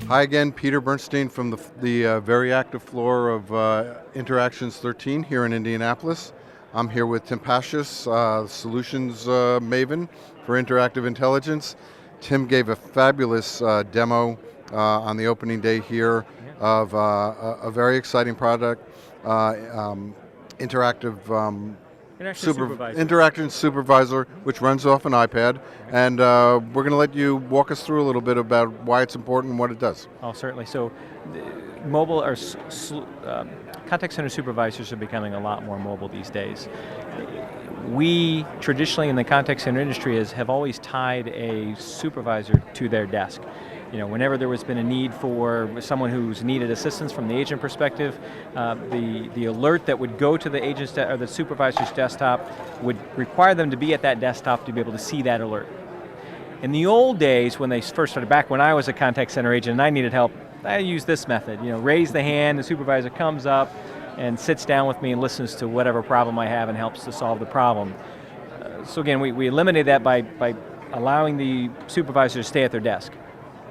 Hi again, Peter Bernstein from the very active floor of Interactions 13 here in Indianapolis. I'm here with Tim Passios, Solutions Maven for Interactive Intelligence. Tim gave a fabulous demo on the opening day here of a very exciting product, interactive Interaction Supervisor, which runs off an iPad, and we're going to let you walk us through a little bit about why it's important and what it does. Oh, certainly. So, mobile or contact center supervisors are becoming a lot more mobile these days. We traditionally in the contact center industry have always tied a supervisor to their desk. You know, whenever there has been a need for someone who's needed assistance from the agent perspective, the alert that would go to the agent's or the supervisor's desktop would require them to be at that desktop to be able to see that alert. In the old days, when they first started, back when I was a contact center agent and I needed help, I used this method. You know, raise the hand, the supervisor comes up and sits down with me and listens to whatever problem I have and helps to solve the problem. So again, we eliminated that by allowing the supervisor to stay at their desk.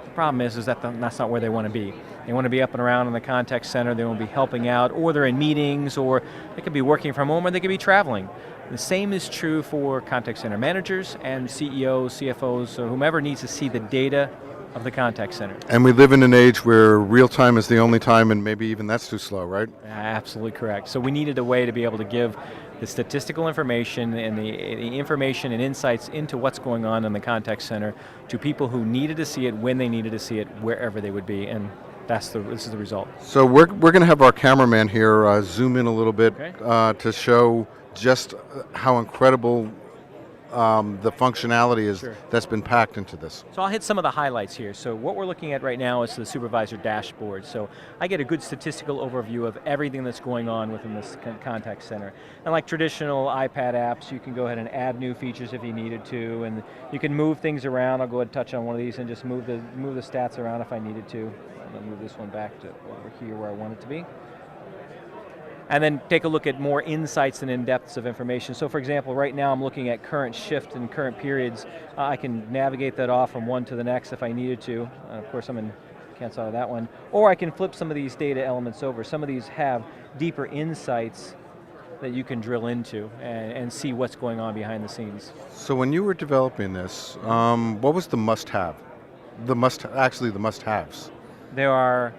The problem is that that's not where they want to be. They want to be up and around in the contact center, they want to be helping out, or they're in meetings, or they could be working from home, or they could be traveling. The same is true for contact center managers and CEOs, CFOs, or whomever needs to see the data of the contact center. And we live in an age where real time is the only time, and maybe even that's too slow, right? Absolutely correct. So we needed a way to be able to give the statistical information and the information and insights into what's going on in the contact center to people who needed to see it when they needed to see it, wherever they would be, and this is the result. So we're going to have our cameraman here zoom in a little bit to show just how incredible the functionality is that's been packed into this. So I'll hit some of the highlights here. So what we're looking at right now is the supervisor dashboard. So I get a good statistical overview of everything that's going on within this contact center. And like traditional iPad apps, you can go ahead and add new features if you needed to, and you can move things around. I'll go ahead and touch on one of these and just move the stats around if I needed to. I'm going to move this one back to over here where I want it to be. And then take a look at more insights and in-depths of information. So for example, right now I'm looking at current shift and current periods. I can navigate that off from one to the next if I needed to. Of course I'm in cancel out of that one. Or I can flip some of these data elements over. Some of these have deeper insights that you can drill into and see what's going on behind the scenes. So when you were developing this, what was the must-have? The must-haves? There are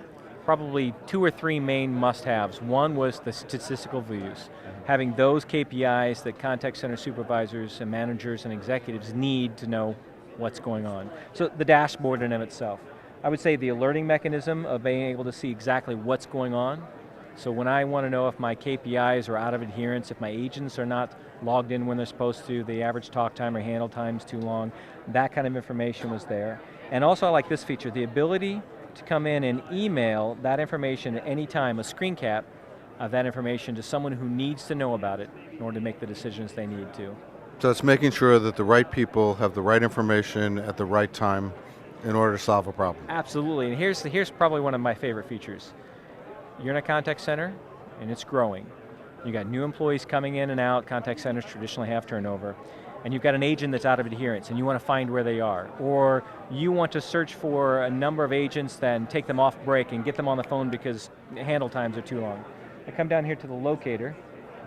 probably 2 or 3 main must-haves. One was the statistical views. Having those KPIs that contact center supervisors and managers and executives need to know what's going on. So the dashboard in and of itself. I would say the alerting mechanism of being able to see exactly what's going on. So when I want to know if my KPIs are out of adherence, if my agents are not logged in when they're supposed to, the average talk time or handle time is too long, that kind of information was there. And also I like this feature, the ability to come in and email that information at any time, a screen cap of that information to someone who needs to know about it in order to make the decisions they need to. So it's making sure that the right people have the right information at the right time in order to solve a problem. Absolutely, and here's probably one of my favorite features. You're in a contact center and it's growing. You got new employees coming in and out, contact centers traditionally have turnover, and you've got an agent that's out of adherence and you want to find where they are, or you want to search for a number of agents then take them off break and get them on the phone because handle times are too long. I come down here to the locator,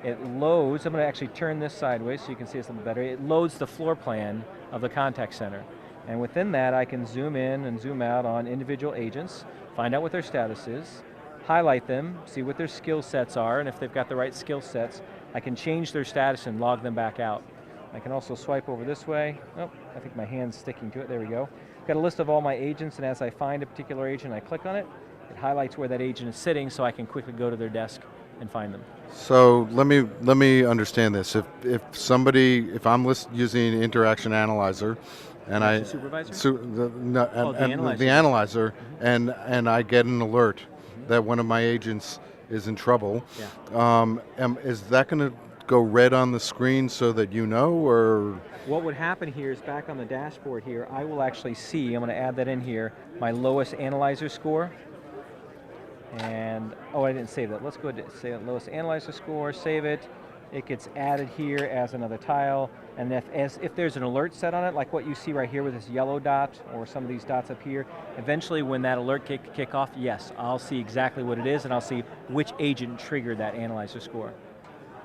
it loads, I'm going to actually turn this sideways so you can see this a little better, it loads the floor plan of the contact center. And within that I can zoom in and zoom out on individual agents, find out what their status is, highlight them, see what their skill sets are, and if they've got the right skill sets, I can change their status and log them back out. I can also swipe over this way. Oh, I think my hand's sticking to it, there we go. Got a list of all my agents, and as I find a particular agent, I click on it, it highlights where that agent is sitting so I can quickly go to their desk and find them. So let me understand this. If I'm using Interaction Analyzer, and the supervisor? The analyzer, and I get an alert that one of my agents is in trouble, is that going to go red on the screen so that you know, or? What would happen here is back on the dashboard here, I will actually see, I'm going to add that in here, my lowest analyzer score. And, oh, I didn't save that. Let's go ahead and say lowest analyzer score, save it. it gets added here as another tile, and if there's an alert set on it, like what you see right here with this yellow dot, or some of these dots up here, eventually when that alert kick off, yes, I'll see exactly what it is, and I'll see which agent triggered that analyzer score.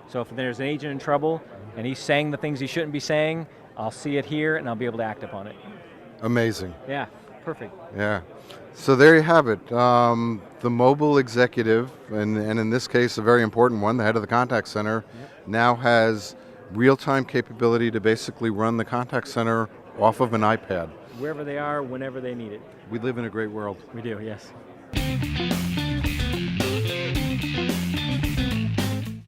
So if there's an agent in trouble, and he's saying the things he shouldn't be saying, I'll see it here, and I'll be able to act upon it. Amazing. Yeah, perfect. Yeah. So there you have it. The mobile executive, and in this case a very important one, the head of the contact center, now has real-time capability to basically run the contact center off of an iPad. Wherever they are, whenever they need it. We live in a great world. We do, yes.